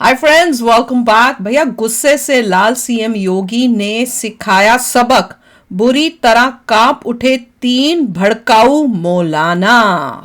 Hi friends, welcome back. भैया गुस्से से लाल सीएम योगी ने सिखाया सबक, बुरी तरह कांप उठे 3 भड़काऊ मौलाना।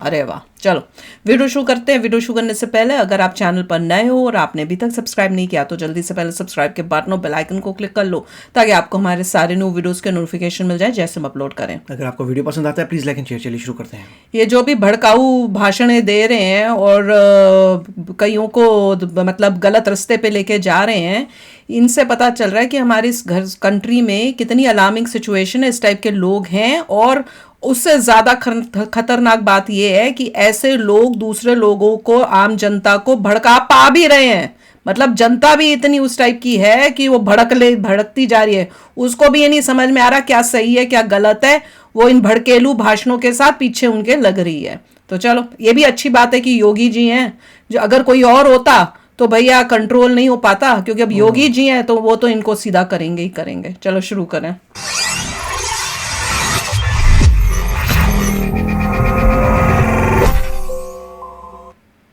अरे वाह, चलो वीडियो शुरू करते हैं। वीडियो शुरू करने से पहले अगर आप चैनल पर नए हो और आपने अभी तक सब्सक्राइब नहीं किया तो जल्दी से पहले सब्सक्राइब के बटन और बेल आइकन को क्लिक कर लो ताकि आपको हमारे सारे न्यू वीडियोस के नोटिफिकेशन मिल जाए जैसे हम अपलोड करें। अगर आपको वीडियो पसंद आता है प्लीज लाइक एंड शेयर। चलिए शुरू करते हैं। ये जो भी भड़काऊ भाषणें दे रहे हैं और कईयों को मतलब गलत रास्ते पे लेके जा रहे हैं, इनसे पता चल रहा है कि हमारी इस कंट्री में कितनी अलार्मिंग सिचुएशन है, इस टाइप के लोग हैं। और उससे ज़्यादा खतरनाक बात यह है कि ऐसे लोग दूसरे लोगों को, आम जनता को भड़का पा भी रहे हैं। मतलब जनता भी इतनी उस टाइप की है कि वो भड़कती जा रही है, उसको भी ये नहीं समझ में आ रहा क्या सही है क्या गलत है। वो इन भड़केलू भाषणों के साथ पीछे उनके लग रही है। तो चलो, ये भी अच्छी बात है कि योगी जी हैं। जो अगर कोई और होता तो भैया कंट्रोल नहीं हो पाता, क्योंकि अब योगी जी हैं तो वो तो इनको सीधा करेंगे ही करेंगे। चलो शुरू करें।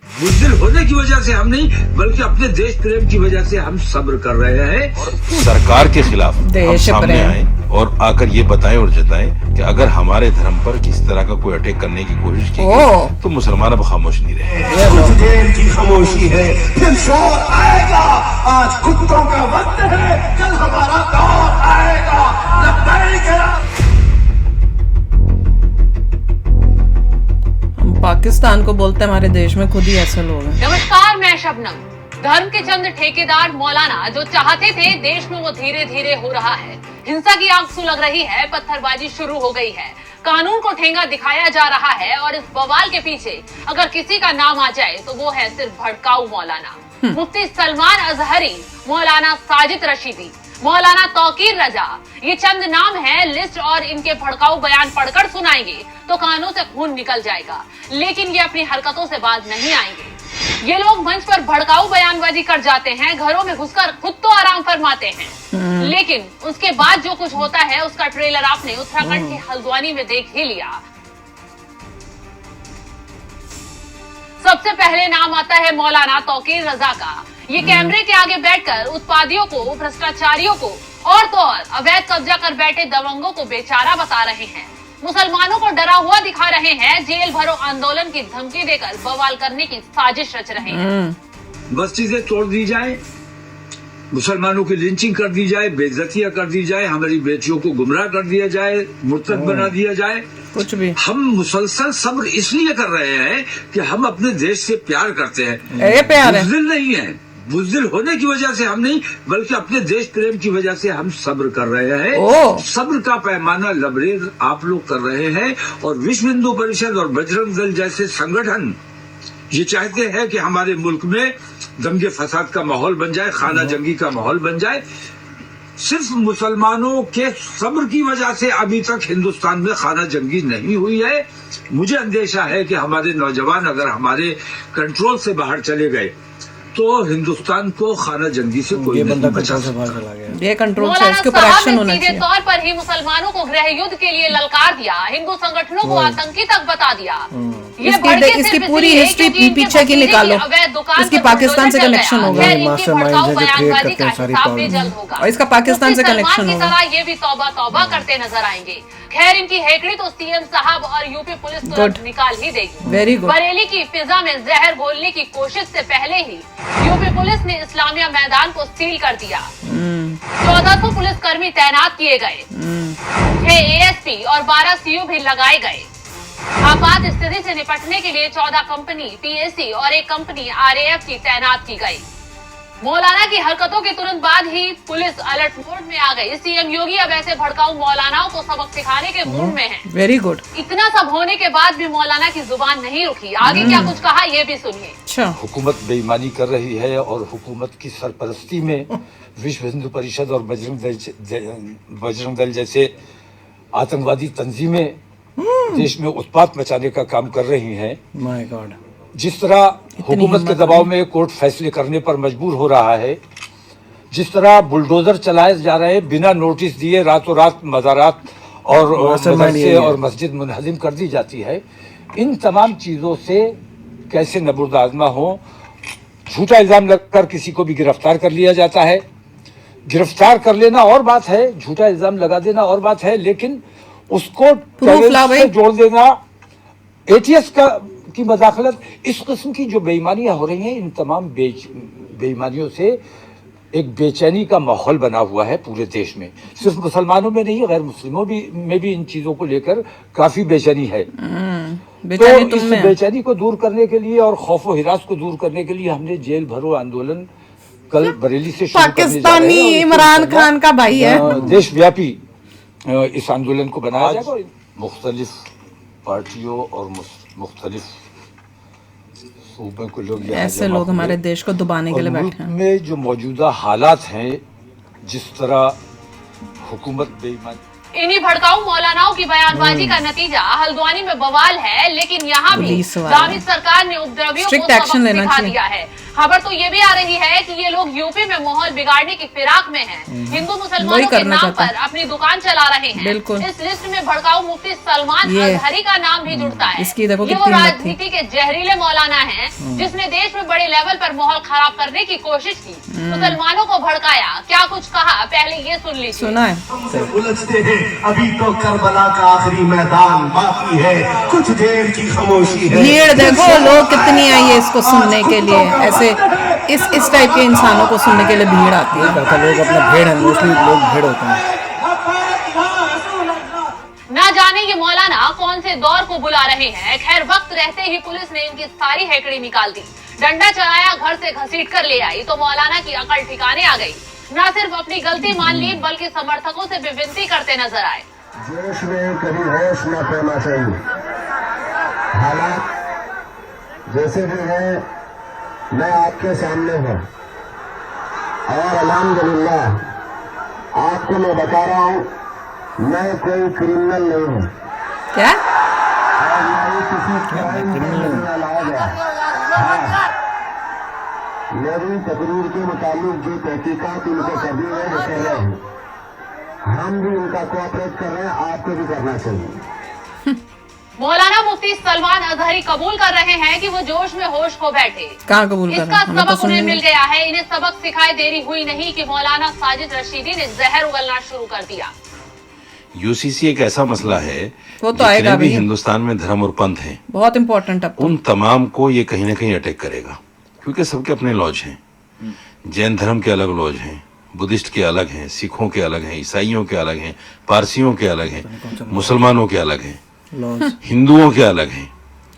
बुज़दिल होने की वजह से हम नहीं बल्कि अपने देश प्रेम की वजह से हम सब्र कर रहे हैं। और सरकार के खिलाफ हम सामने आए और आकर ये बताएं और जताएं कि अगर हमारे धर्म पर किस तरह का कोई अटैक करने की कोशिश की गई तो मुसलमान अब खामोश नहीं रहे। कुछ देर की खामोशी है, फिर शोर आएगा। आज कुत्तों का वक्त है, कल हमारा दौर आएगा। लब्बैक या पाकिस्तान को बोलते हैं हमारे देश में खुद ही ऐसे लोग हैं। नमस्कार, मैं शबनम। धर्म के चंद ठेकेदार मौलाना जो चाहते थे देश में वो धीरे धीरे हो रहा है। हिंसा की आग सुलग रही है, पत्थरबाजी शुरू हो गई है, कानून को ठेंगा दिखाया जा रहा है। और इस बवाल के पीछे अगर किसी का नाम आ जाए तो वो है सिर्फ भड़काऊ मौलाना। मुफ्ती सलमान अजहरी, मौलाना साजिद रशीदी, मौलाना तौकीर रजा, ये चंद नाम हैं। लिस्ट और इनके भड़काऊ बयान पढ़कर सुनाएंगे तो कानों से खून निकल जाएगा, लेकिन ये अपनी हरकतों से बाज नहीं आएंगे। ये लोग मंच पर भड़काऊ बयानबाजी कर जाते हैं, घरों में घुसकर खुद तो आराम फरमाते हैं, लेकिन उसके बाद जो कुछ होता है उसका ट्रेलर आपने उत्तराखंड के हल्द्वानी में देख ही लिया। सबसे पहले नाम आता है मौलाना तौकीर रजा का। ये कैमरे के आगे बैठकर उत्पादियों को, भ्रष्टाचारियों को और तो और अवैध कब्जा कर बैठे दबंगों को बेचारा बता रहे हैं। मुसलमानों को डरा हुआ दिखा रहे हैं, जेल भरो आंदोलन की धमकी देकर बवाल करने की साजिश रच रहे हैं। मस्जिदें तोड़ दी जाए, मुसलमानों की लिंचिंग कर दी जाए, बेइज्जतियां कर दी जाए, हमारी बेटियों को गुमराह कर दिया जाए, मुर्तद बना दिया जाए, कुछ भी। हम मुसलसल सब्र इसलिए कर रहे हैं कि हम अपने देश से प्यार करते हैं। ये प्यार है, बुज़दिल नहीं है। बुज़दिल होने की वजह से हम नहीं बल्कि अपने देश प्रेम की वजह से हम सब्र कर रहे हैं। सब्र का पैमाना लबरेज आप लोग कर रहे हैं। और विश्व हिंदू परिषद और बजरंग दल जैसे संगठन ये चाहते हैं कि हमारे मुल्क में दंगे फसाद का माहौल बन जाए, खाना जंगी का माहौल बन जाए। सिर्फ मुसलमानों के सब्र की वजह से अभी तक हिंदुस्तान में खाना जंगी नहीं हुई है। मुझे अंदेशा है कि हमारे नौजवान अगर हमारे कंट्रोल से बाहर चले गए तो हिंदुस्तान को खाना जंगी से कोई नहीं बचा सकता। ये कंट्रोल से इसके ऊपर एक्शन होना सीधे चाहिए। तौर पर ही मुसलमानों को गृह युद्ध के लिए ललकार दिया, हिंदू संगठनों को आतंकी तक बता दिया। ये भड़के इसकी सिर्फ पूरी इसलिए हिस्ट्री क्योंकि इनके पीछे की भतीजे निकालो, अवैध दुकान इसकी पर पाकिस्तान से बुलडोजर चल कनेक्शन गया। होगा। खैर, इनकी भड़काऊ बयानबाजी का हिसाब भी जल्द होगा। और इसका पाकिस्तान से मुफ्ती कनेक्शन सलमान की होगा। तरह ये भी तौबा तौबा करते नजर आएंगे। खैर, इनकी हेकड़ी तो सीएम साहब और यूपी पुलिस तुरंत निकाल ही देगी। Very good. बरेली की फिजा में जहर घोलने की कोशिश से पहले ही यूपी पुलिस ने इस्लामिया मैदान को सील कर दिया। 1400 पुलिसकर्मी तैनात किए गए, 6 एएसपी और 12 सीओ भी लगाए गए। आपात स्थिति से निपटने के लिए 14 कंपनी पीएसी और 1 कंपनी आरएएफ की तैनात की गई। मौलाना की हरकतों के तुरंत बाद ही पुलिस अलर्ट मोड में आ गई। सीएम योगी अब ऐसे भड़काऊ मौलानाओं को सबक सिखाने के मूड में हैं। Very good. इतना सब होने के बाद भी मौलाना की जुबान नहीं रुकी। आगे क्या कुछ कहा ये भी सुनिए। अच्छा, हुकूमत बेईमानी कर रही है और हुकूमत की सरपरस्ती में विश्व हिंदू परिषद और बजरंग दल जैसे आतंकवादी तंजीमें देश में उत्पात मचाने का काम कर रही हैं। माय गॉड, जिस तरह हुकूमत के दबाव में कोर्ट फैसले करने पर मजबूर हो रहा है, जिस तरह बुलडोजर चलाए जा रहे हैं बिना नोटिस दिए, रातों रात मज़ारात और मदरसे और मस्जिद मुनहदिम कर दी जाती है, इन तमाम चीज़ों से कैसे नबूरदाजमा हो। झूठा इल्जाम लगकर किसी को भी गिरफ्तार कर लिया जाता है। गिरफ्तार कर लेना और बात है, झूठा इल्जाम लगा देना और बात है, लेकिन उसको टेररिस्ट से जोड़ देना, एटीएस की मदाखलत, इस किस्म की जो बेईमानियां हो रही हैं, इन तमाम बेईमानियों से एक बेचैनी का माहौल बना हुआ है पूरे देश में। सिर्फ मुसलमानों में नहीं, गैर मुस्लिमों में भी इन चीजों को लेकर काफी बेचैनी है। तो इस बेचैनी को दूर करने के लिए और खौफ व हिरास को दूर करने के लिए हमने जेल भरो आंदोलन कल बरेली से शुरू करने जा रहे हैं। पाकिस्तानी इमरान खान का भाई है। देशव्यापी इस आंदोलन को बनाया जाएगा। मुख्तलिफ पार्टियों और मुख्तलिफ सूबों को लोग, ऐसे लोग हमारे देश को दबाने के लिए बैठे हैं। में जो मौजूदा हालात हैं, जिस तरह हुकूमत बेईमान, इन्हीं भड़काऊ मौलानाओं की बयानबाजी का नतीजा हल्द्वानी में बवाल है, लेकिन यहाँ भी दावी सरकार ने उपद्रवियों को सबक सिखा दिया है। खबर तो ये भी आ रही है कि ये लोग यूपी में माहौल बिगाड़ने की फिराक में हैं, हिंदू मुसलमानों के नाम पर अपनी दुकान चला रहे हैं। इस लिस्ट में भड़काऊ मुफ्ती सलमान अजहरी का नाम भी जुड़ता है। ये वो राजनीति के जहरीले मौलाना हैं जिसने देश में बड़े लेवल पर माहौल खराब करने की कोशिश की, मुसलमानों को भड़काया। क्या कुछ कहा, पहले ये सुन लीजिए। सुना है। उलझते हैं, अभी तो करबला का आखिरी मैदान बाकी है, कुछ देर की खामोशी है। भीड़ देखो लोग कितनी आई है इसको सुनने के लिए। ऐसे इस टाइप के इंसानों को सुनने के लिए भीड़ आती है। लोग अपना भीड़ है, मोस्टली लोग भीड़ होते हैं। ना जाने ये मौलाना कौन से दौर को बुला रहे हैं। खैर वक्त रहते ही पुलिस ने इनकी सारी हैकड़ी निकाल दी, डंडा चलाया, घर से घसीट कर ले आई, तो मौलाना की अकल ठिकाने आ गई। न सिर्फ अपनी गलती मान ली, बल्कि समर्थकों से भी विनती करते नजर आए। जोश में कभी होश न खोना चाहिए। हालात जैसे भी है, मैं आपके सामने हूँ और अल्हम्दुलिल्लाह आपको मैं बता रहा हूँ, मैं कोई क्रिमिनल नहीं हूँ। क्या? और मैं किसी क्राइम में लाया गया। हाँ, मेरी तकरीर के मुताबिक जो तहकीकात उनको करनी है वो कर रहे हैं, हम भी उनका कोऑपरेट कर रहे हैं, आपको भी करना चाहिए। मौलाना मुफ्ती सलमान अजहरी कबूल कर रहे हैं कि वो जोश में होश खो बैठे। कहाँ कबूल कर रहे हैं? इसका सबक उन्हें मिल गया है। इन्हें सबक सिखाए देरी हुई नहीं कि मौलाना साजिद रशीदी ने जहर उगलना शुरू कर दिया। यूसीसी एक ऐसा मसला है, वो तो आएगा भी हिंदुस्तान में धर्म और पंथ हैं, बहुत इंपॉर्टेंट है। उन तमाम को ये कहीं ना कहीं अटैक करेगा, क्योंकि सबके अपने लॉज हैं। जैन धर्म के अलग लॉज हैं, बुद्धिस्ट के अलग हैं, सिखों के अलग हैं, ईसाइयों के अलग हैं, पारसियों के अलग हैं, मुसलमानों के अलग हैं, हिंदुओं के अलग हैं।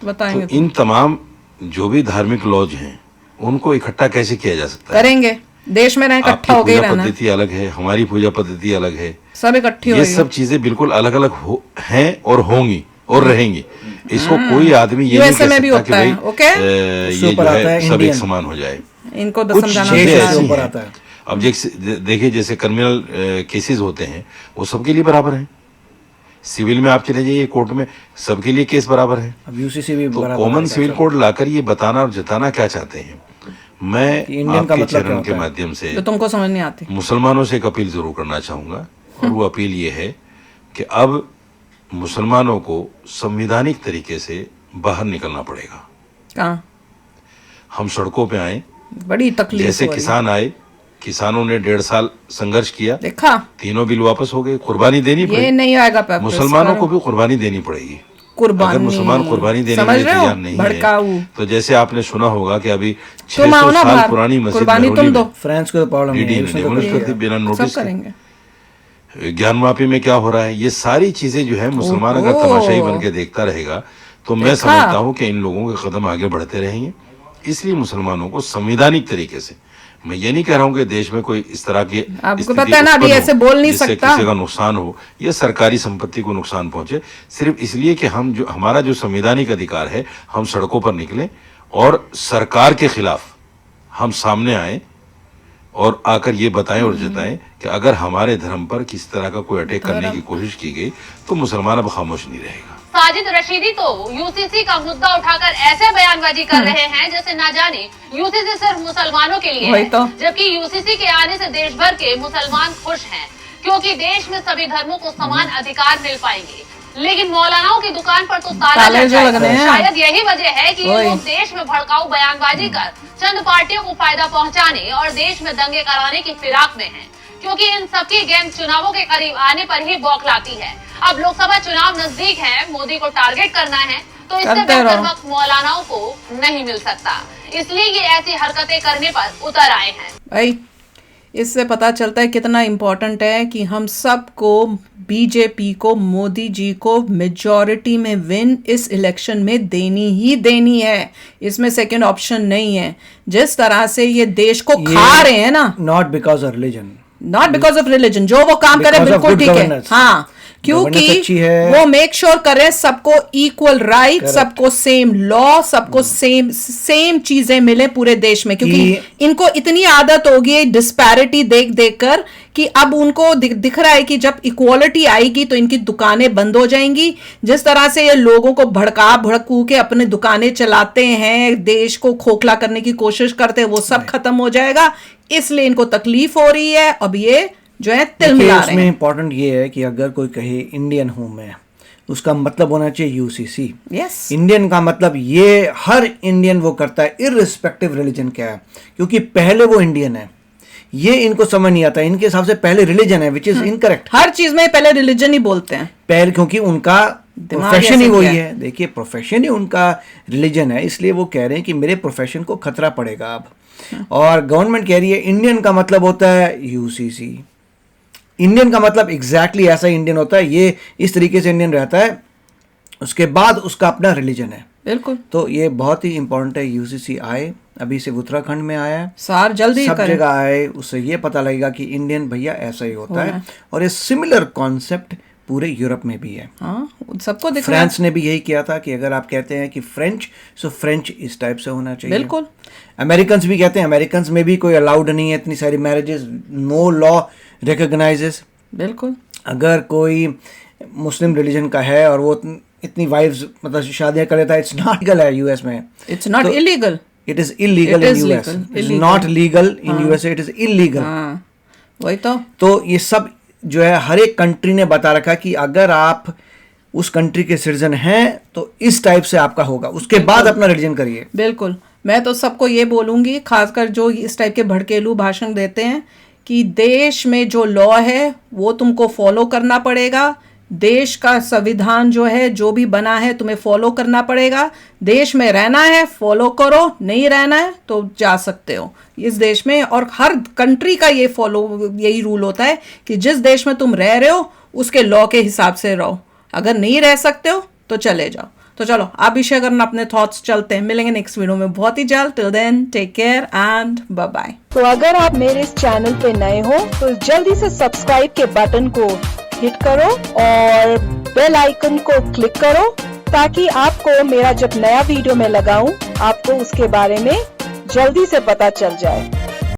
बताएंगे तो इन तमाम जो भी धार्मिक लॉज हैं उनको इकट्ठा कैसे किया जा सकता है? करेंगे, देश में रहे इकट्ठा हो गए रहना। पद्धति अलग है, हमारी पूजा पद्धति अलग है, सब इकट्ठी ये सब चीजें बिल्कुल अलग अलग हैं और होंगी और रहेंगी। इसको कोई आदमी ये नहीं कह सकता कि भाई ये जो है सब एक समान हो जाए। इनको कुछ चीजें आता है। अब देखिए, जैसे क्रिमिनल केसेस होते हैं वो सबके लिए बराबर हैं। सिविल में आप चले जाइए कोर्ट में, सबके लिए केस बराबर है। अब यूसीसी भी तो कॉमन सिविल कोड लाकर ये बताना और जताना क्या चाहते हैं, मैं आपके चैनल के माध्यम से तो तुमको समझ नहीं आती, मुसलमानों से एक अपील जरूर करना चाहूंगा। और वो अपील ये है कि अब मुसलमानों को संवैधानिक तरीके से बाहर निकलना पड़ेगा। कहाँ? हम सड़कों पे आए, बड़ी तकलीफ, जैसे किसान आए, किसानों ने 1.5 साल संघर्ष किया, देखा, तीनों बिल वापस हो गए, कुर्बानी देनी पड़ी। ये नहीं आएगा, मुसलमानों को भी कुर्बानी देनी पड़ेगी। अगर मुसलमान कुर्बानी देने के लिए तैयार नहीं है, तो जैसे आपने सुना होगा कि अभी 600 साल पुरानी मस्जिद फ्रांस को प्रॉब्लम बिना नोटिस ज्ञानवापी में क्या हो रहा है, ये सारी चीजें जो है मुसलमान अगर तमाशाई बन के देखता रहेगा तो मैं समझता हूँ कि इन लोगों के कदम आगे बढ़ते रहेंगे। इसलिए मुसलमानों को संवैधानिक तरीके से, मैं ये नहीं कह रहा हूँ कि देश में कोई इस तरह की आपको पता है ना, अभी ऐसे बोल नहीं सकता, किसी का नुकसान हो या सरकारी संपत्ति को नुकसान पहुंचे, सिर्फ इसलिए कि हम जो हमारा जो संवैधानिक अधिकार है, हम सड़कों पर निकले और सरकार के खिलाफ हम सामने आए और आकर ये बताएं और जताएं कि अगर हमारे धर्म पर किसी तरह का कोई अटैक करने की कोशिश की गई तो मुसलमान अब खामोश नहीं रहेगा। साजिद रशीदी तो यूसीसी का मुद्दा उठाकर ऐसे बयानबाजी कर रहे हैं जैसे ना जाने यूसीसी सिर्फ मुसलमानों के लिए है, जबकि यूसीसी के आने से देश भर के मुसलमान खुश हैं, क्योंकि देश में सभी धर्मों को समान अधिकार मिल पाएंगे। लेकिन मौलानाओं की दुकान पर तो ताले ताले जो लग लगने जाए। हैं। शायद यही वजह है कि ये वही। लोग देश में भड़काऊ बयानबाजी कर चंद पार्टियों को फायदा पहुंचाने और देश में दंगे कराने की फिराक में हैं, क्योंकि इन सबकी गैंग चुनावों के करीब आने पर ही बौखलाती है। अब लोकसभा चुनाव नजदीक है, मोदी को टारगेट करना है, तो इससे करते बेहतर रहो। वक्त मौलानाओं को नहीं मिल सकता, इसलिए ये ऐसी हरकतें करने पर उतर आए हैं। भाई इससे पता चलता है कितना इम्पोर्टेंट है कि हम सबको बीजेपी को, मोदी जी को मेजॉरिटी में विन इस इलेक्शन में देनी ही देनी है। इसमें सेकंड ऑप्शन नहीं है। जिस तरह से ये देश को खा रहे हैं ना, not because of religion, not because of religion, जो वो काम करे Because of बिल्कुल good ठीक है। governance. हाँ, Governance अच्छी क्योंकि है। वो मेक श्योर करें सबको इक्वल राइट, सबको सेम लॉ, सबको सेम चीजें मिले पूरे देश में, क्योंकि इनको इतनी आदत होगी है डिस्पैरिटी देख देख कर कि अब उनको दिख रहा है कि जब इक्वालिटी आएगी तो इनकी दुकानें बंद हो जाएंगी। जिस तरह से ये लोगों को भड़कू के अपने दुकानें चलाते हैं, देश को खोखला करने की कोशिश करते हैं, वो सब खत्म हो जाएगा। इसलिए इनको तकलीफ हो रही है। अब ये जो है तिल मिला रहे इसमें हैं। इम्पोर्टेंट ये है कि अगर कोई कहे इंडियन हूं मैं, उसका मतलब होना चाहिए यूसीसी। यस, इंडियन का मतलब ये हर इंडियन वो करता है, इररिस्पेक्टिव रिलीजन क्या है, क्योंकि पहले वो इंडियन है। ये इनको समझ नहीं आता, इनके हिसाब से पहले रिलीजन है, विच इज इनकरेक्ट। हर चीज में पहले रिलीजन ही बोलते हैं। पहले क्योंकि उनका दिमाग प्रोफेशन ही ऐसे वही क्या है। देखिए, प्रोफेशन ही उनका रिलीजन है, इसलिए वो कह रहे हैं कि मेरे प्रोफेशन को खतरा पड़ेगा अब। और गवर्नमेंट कह रही है इंडियन का मतलब होता है यूसीसी। इंडियन का मतलब एग्जैक्टली ऐसा इंडियन होता है, ये इस तरीके से इंडियन रहता है, उसके बाद उसका अपना रिलीजन है। बिल्कुल, तो ये बहुत ही इंपॉर्टेंट है। यूसीसी आए, अभी से उत्तराखंड में आया है, सार जल्दी सब करें। जगह आए, उससे ये पता लगेगा कि इंडियन भैया ऐसा ही होता है। और ये सिमिलर कॉन्सेप्ट पूरे यूरोप में भी है। हाँ, सबको दिख रहा है। फ्रांस ने भी यही किया था कि अगर आप कहते हैं कि फ्रेंच, सो फ्रेंच इस टाइप से होना चाहिए। बिल्कुल, अमेरिकन भी कहते हैं, अमेरिकन में भी कोई अलाउड नहीं है इतनी सारी मैरिजेस, नो लॉ रिकॉग्नाइजेस। बिल्कुल, अगर कोई मुस्लिम रिलीजन का है और वो इतनी वाइफ्स मतलब शादियां कर लेता है, इट्स नॉट लीगल है यूएस में। It's not illegal. It is illegal in US, it's not legal in USA, it is illegal. हाँ, वही तो ये सब जो है हर एक कंट्री ने बता रखा कि अगर आप उस कंट्री के सिटीजन हैं तो इस टाइप से आपका होगा, उसके बाद अपना रिलीजन करिए। बिल्कुल। मैं तो सबको ये बोलूंगी, खासकर जो इस टाइप के भड़केलू भाषण देते हैं, कि देश में जो लॉ है वो तुमको फॉलो करना पड़ेगा। देश का संविधान जो है, जो भी बना है, तुम्हें फॉलो करना पड़ेगा। देश में रहना है फॉलो करो, नहीं रहना है तो जा सकते हो इस देश में। और हर कंट्री का यही रूल होता है कि जिस देश में तुम रह रहे हो उसके लॉ के हिसाब से रहो। अगर नहीं रह सकते हो तो चले जाओ। तो चलो आप भी शेयर करना अपने थॉट्स। चलते हैं, मिलेंगे नेक्स्ट वीडियो में बहुत ही जल्द। Till then take care and bye bye. तो अगर आप मेरे इस चैनल पे नए हो तो जल्दी से सब्सक्राइब के बटन को हिट करो और बेल आइकन को क्लिक करो, ताकि आपको मेरा जब नया वीडियो मैं लगाऊं आपको उसके बारे में जल्दी से पता चल जाए।